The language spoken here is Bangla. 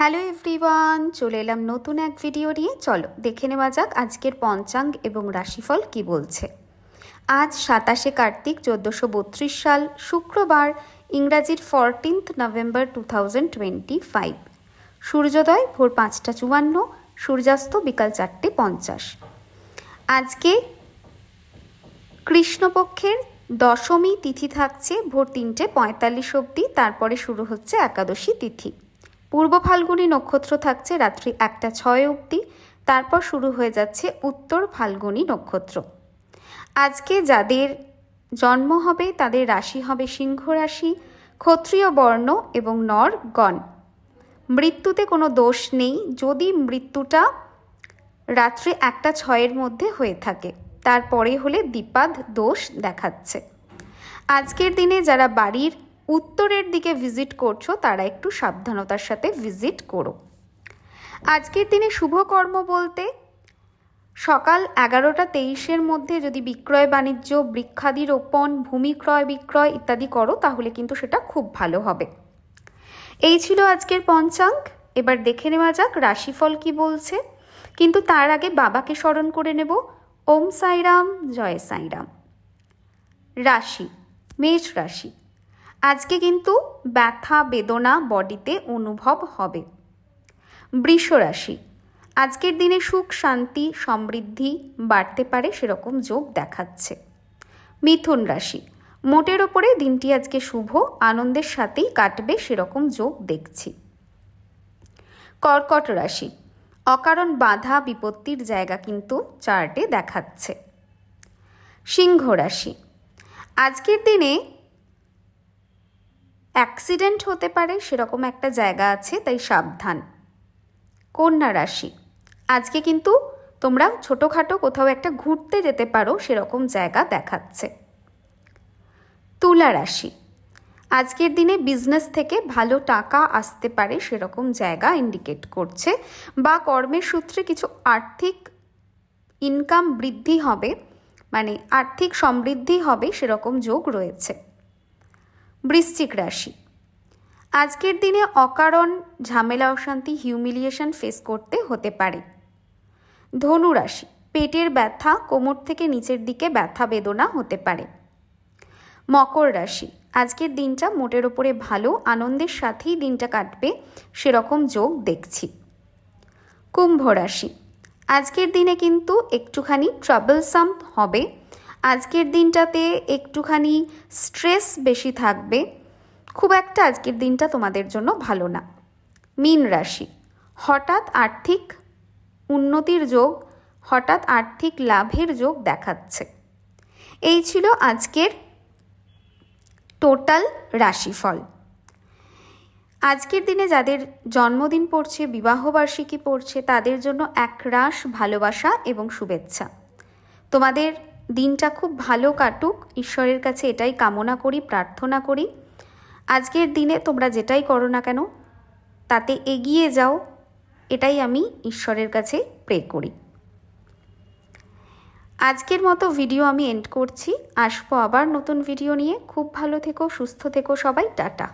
হ্যালো এভরিওয়ান, চলে এলাম নতুন এক ভিডিও নিয়ে। চলো দেখে নেওয়া যাক আজকের পঞ্চাঙ্গ এবং রাশিফল কি বলছে। আজ 27শে কার্তিক 1432 সাল, শুক্রবার, ইংরাজির 14th নভেম্বর 2025। সূর্যোদয় ভোর 5টা 54, সূর্যাস্ত বিকাল 4টে 50। আজকে কৃষ্ণপক্ষের দশমী তিথি থাকছে ভোর 3টে 45 অবধি, তারপরে শুরু হচ্ছে একাদশী তিথি। পূর্ব ফাল্গুনী নক্ষত্র থাকছে রাত্রি 1টা 6 অবধি, তারপর শুরু হয়ে যাচ্ছে উত্তর ফাল্গুনী নক্ষত্র। আজকে যাদের জন্ম হবে তাদের রাশি হবে সিংহ রাশি, ক্ষত্রিয় বর্ণ এবং নরগণ। মৃত্যুতে কোনো দোষ নেই, যদি মৃত্যুটা রাত্রি 1টা 6-এর মধ্যে হয়ে থাকে, তারপরে হলে দ্বিপাদ দোষ দেখাচ্ছে। আজকের দিনে যারা বাড়ির উত্তরের দিকে ভিজিট করছো তারা একটু সাবধানতার সাথে ভিজিট করো। আজকের দিনে শুভকর্ম বলতে সকাল 11টা 23-এর মধ্যে যদি বিক্রয় বাণিজ্য, বৃক্ষাদি রোপণ, ভূমি ক্রয় বিক্রয় ইত্যাদি করো তাহলে কিন্তু সেটা খুব ভালো হবে। এই ছিল আজকের পঞ্চাঙ্গ। এবার দেখে নেওয়া যাক রাশিফল কি বলছে, কিন্তু তার আগে বাবাকে স্মরণ করে নেব। ওম সাইরাম, জয় সাইরাম। রাশি মেষ রাশি। আজকে কিন্তু ব্যথা বেদনা বডিতে অনুভব হবে। বৃষ রাশি। আজকের দিনে সুখ শান্তি সমৃদ্ধি বাড়তে পারে, সেরকম যোগ দেখাচ্ছে। মিথুন রাশি। মোটের ওপরে দিনটি আজকে শুভ, আনন্দের সাথেই কাটবে সেরকম যোগ দেখছি। কর্কট রাশি। অকারণ বাধা বিপত্তির জায়গা কিন্তু চার্টে দেখাচ্ছে। সিংহ রাশি। আজকের দিনে অ্যাক্সিডেন্ট হতে পারে, সেরকম একটা জায়গা আছে, তাই সাবধান। কন্যা রাশি। আজকে কিন্তু তোমরা ছোটোখাটো কোথাও একটা ঘুরতে যেতে পারো, সেরকম জায়গা দেখাচ্ছে। তুলা রাশি। আজকের দিনে বিজনেস থেকে ভালো টাকা আসতে পারে, সেরকম জায়গা ইন্ডিকেট করছে, বা কর্মের সূত্রে কিছু আর্থিক ইনকাম বৃদ্ধি হবে, মানে আর্থিক সমৃদ্ধি হবে, সেরকম যোগ রয়েছে। বৃশ্চিক রাশি। আজকের দিনে অকারণ ঝামেলা অশান্তি হিউমিলিয়েশন ফেস করতে হতে পারে। ধনু রাশি। পেটের ব্যথা, কোমর থেকে নিচের দিকে ব্যথা বেদনা হতে পারে। মকর রাশি। আজকের দিনটা মোটের ওপরে ভালো, আনন্দের সাথেই দিনটা কাটবে, সেরকম যোগ দেখছি। কুম্ভ রাশি। আজকের দিনে কিন্তু একটুখানি ট্রাবলসাম হবে, আজকের দিনটাতে একটুখানি স্ট্রেস বেশি থাকবে, খুব একটা আজকের দিনটা তোমাদের জন্য ভালো না। মীন রাশি। হঠাৎ আর্থিক উন্নতির যোগ, হঠাৎ আর্থিক লাভের যোগ দেখাচ্ছে। এই ছিল আজকের টোটাল রাশিফল। আজকের দিনে যাদের জন্মদিন পড়ছে, বিবাহবার্ষিকী পড়ছে, তাদের জন্য একরাশ ভালোবাসা এবং শুভেচ্ছা। তোমাদের দিনটা খুব ভালো কাটুক, ঈশ্বরের কাছে এটাই কামনা করি, প্রার্থনা করি। আজকের দিনে তোমরা যেটাই করো না কেন তাতে এগিয়ে যাও, এটাই আমি ঈশ্বরের কাছে প্রে করি। আজকের মতো ভিডিও আমি এন্ড করছি, আসবো আবার নতুন ভিডিও নিয়ে। খুব ভালো থেকো, সুস্থ থেকো সবাই, টাটা।